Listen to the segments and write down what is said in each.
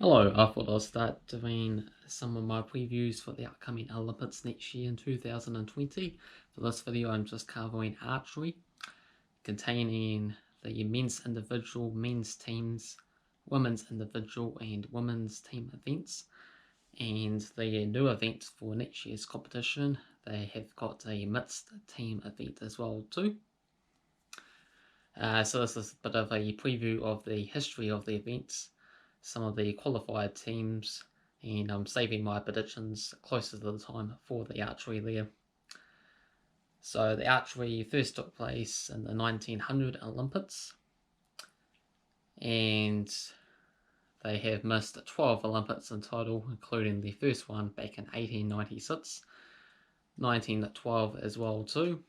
Hello, I thought I'll start doing some of my previews for the upcoming Olympics next year in 2020. For this video, I'm just covering archery, containing the men's individual, men's teams, women's individual and women's team events. And the new event for next year's competition, they have got a mixed team event as well too. So this is a bit of a preview of the history of the events, some of the qualified teams, and I'm saving my predictions closer to the time for the archery there. So the archery first took place in the 1900 Olympics, and they have missed 12 Olympics in total, including the first one back in 1896, 1912 as well too.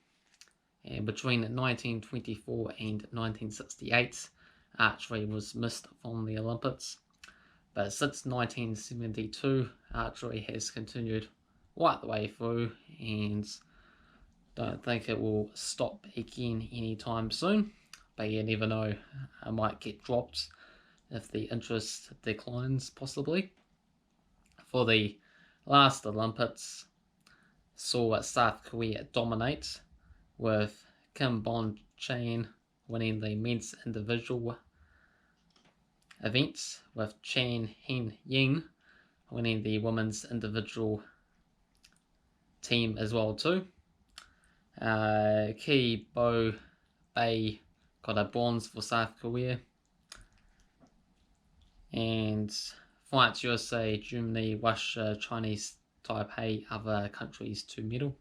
And between 1924 and 1968, archery was missed from the Olympics. But since 1972, archery has continued right the way through, and don't think it will stop again anytime soon. But you never know, it might get dropped if the interest declines, possibly. For the last Olympics, saw South Korea dominate, with Kim Bon-chan winning the men's individual events, with Chan Hen-ying winning the women's individual team as well too. Ki Bo-bae got a bronze for South Korea, and France, USA, Germany, Russia, Chinese Taipei, other countries to medal.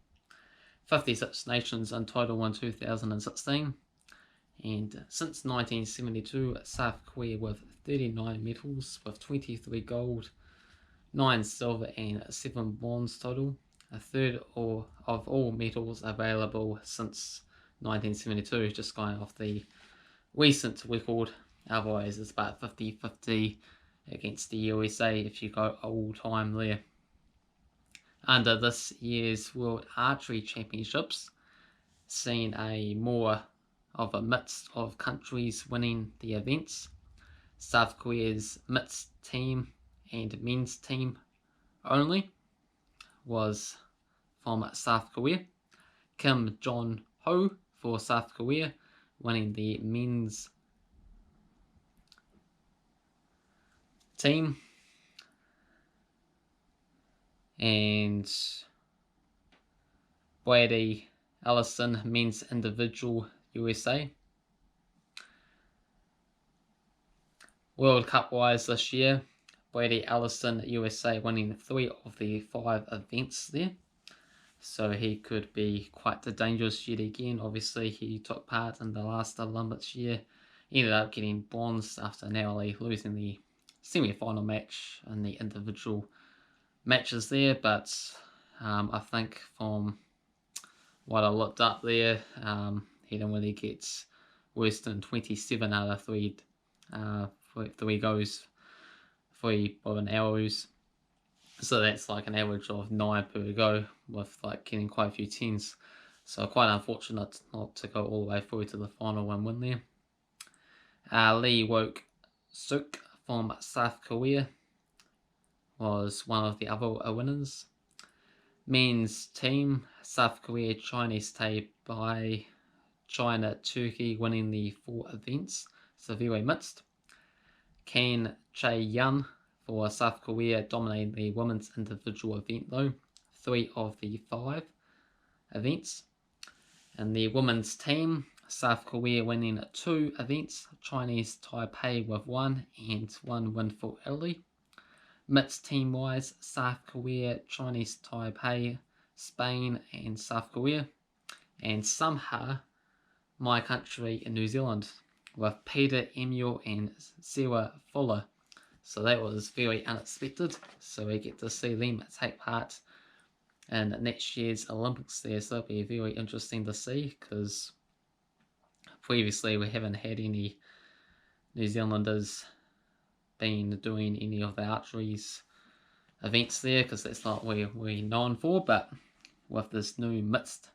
56 nations in total in 2016, and since 1972, South Korea with 39 medals, with 23 gold, 9 silver and 7 bronze total, a third of all medals available since 1972, just going off the recent record. Otherwise it's about 50-50 against the USA if you go all time there. Under this year's World Archery Championships, seen a more of a mix of countries winning the events. South Korea's mixed team and men's team only was from South Korea. Kim Jong-ho for South Korea winning the men's team, and Brady Allison men's individual, USA. World Cup wise this year, Brady Allison USA winning 3 of the 5 events there, so he could be quite dangerous yet again. Obviously he took part in the last Olympics year, ended up getting bronze after narrowly losing the semi-final match in the individual matches there, but I think from what I looked up there, he didn't really get worse than 27 out of 3 goes, 3 bow and arrows. So that's like an average of 9 per go, with like getting quite a few 10s. So quite unfortunate not to go all the way through to the final and win there. Lee Wook-suk from South Korea was one of the other winners. Men's team, South Korea, Chinese Taipei, China, Turkey winning the 4 events, so very mixed. Kan Chae-yun for South Korea dominating the women's individual event though, 3 of the 5 events. And the women's team, South Korea winning 2 events, Chinese Taipei with 1 and 1 win for Italy. Mixed team wise, South Korea, Chinese Taipei, Spain and South Korea, and somehow my country in New Zealand with Peter Emil and Sarah Fuller. So that was very unexpected, so we get to see them take part in next year's Olympics there, so that'll be very interesting to see, because previously we haven't had any New Zealanders been doing any of the archery's events there, because that's not what we're known for. But with this new mixed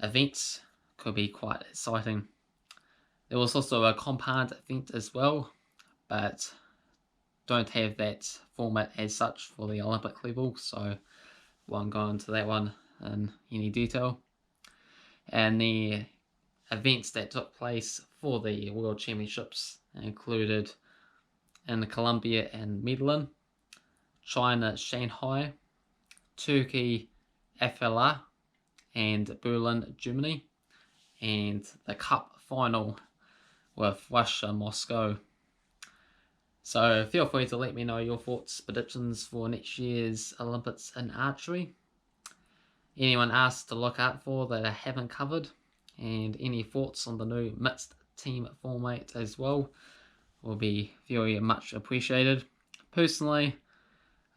events, could be quite exciting. There was also a compound event as well, but don't have that format as such for the Olympic level, so won't go into that one in any detail. And the events that took place for the World Championships included in Colombia and Medellin, China Shanghai, Turkey FLR, and Berlin Germany, and the Cup final with Russia Moscow. So feel free to let me know your thoughts, predictions for next year's Olympics in archery. Anyone asked to look out for that I haven't covered, and any thoughts on the new mixed team format as well will be very much appreciated. Personally,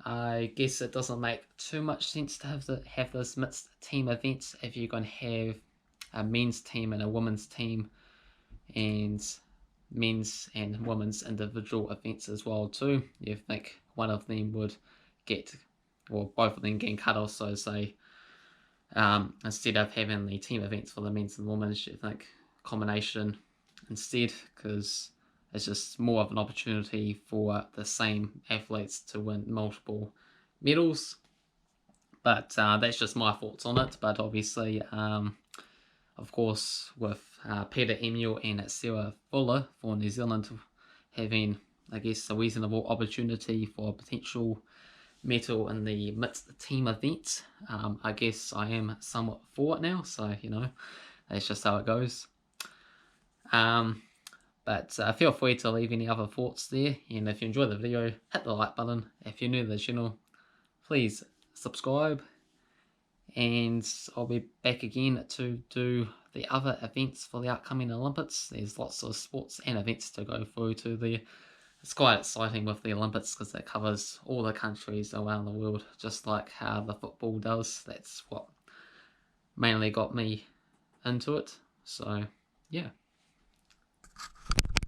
I guess it doesn't make too much sense to have this mixed team event if you're going to have a men's team and a women's team, and men's and women's individual events as well too. You think one of them would get, or both of them getting cut off, so say instead of having the team events for the men's and women's, you think combination instead, because it's just more of an opportunity for the same athletes to win multiple medals. But that's just my thoughts on it. But obviously, of course, with Peter Emil and Sarah Fuller for New Zealand having, I guess, a reasonable opportunity for a potential medal in the mixed team event, I guess I am somewhat for it now, so that's just how it goes. But feel free to leave any other thoughts there, and if you enjoyed the video, hit the like button. If you're new to the channel, please subscribe, and I'll be back again to do the other events for the upcoming Olympics. There's lots of sports and events to go through to it's quite exciting with the Olympics because it covers all the countries around the world, just like how the football does. That's what mainly got me into it. So, yeah.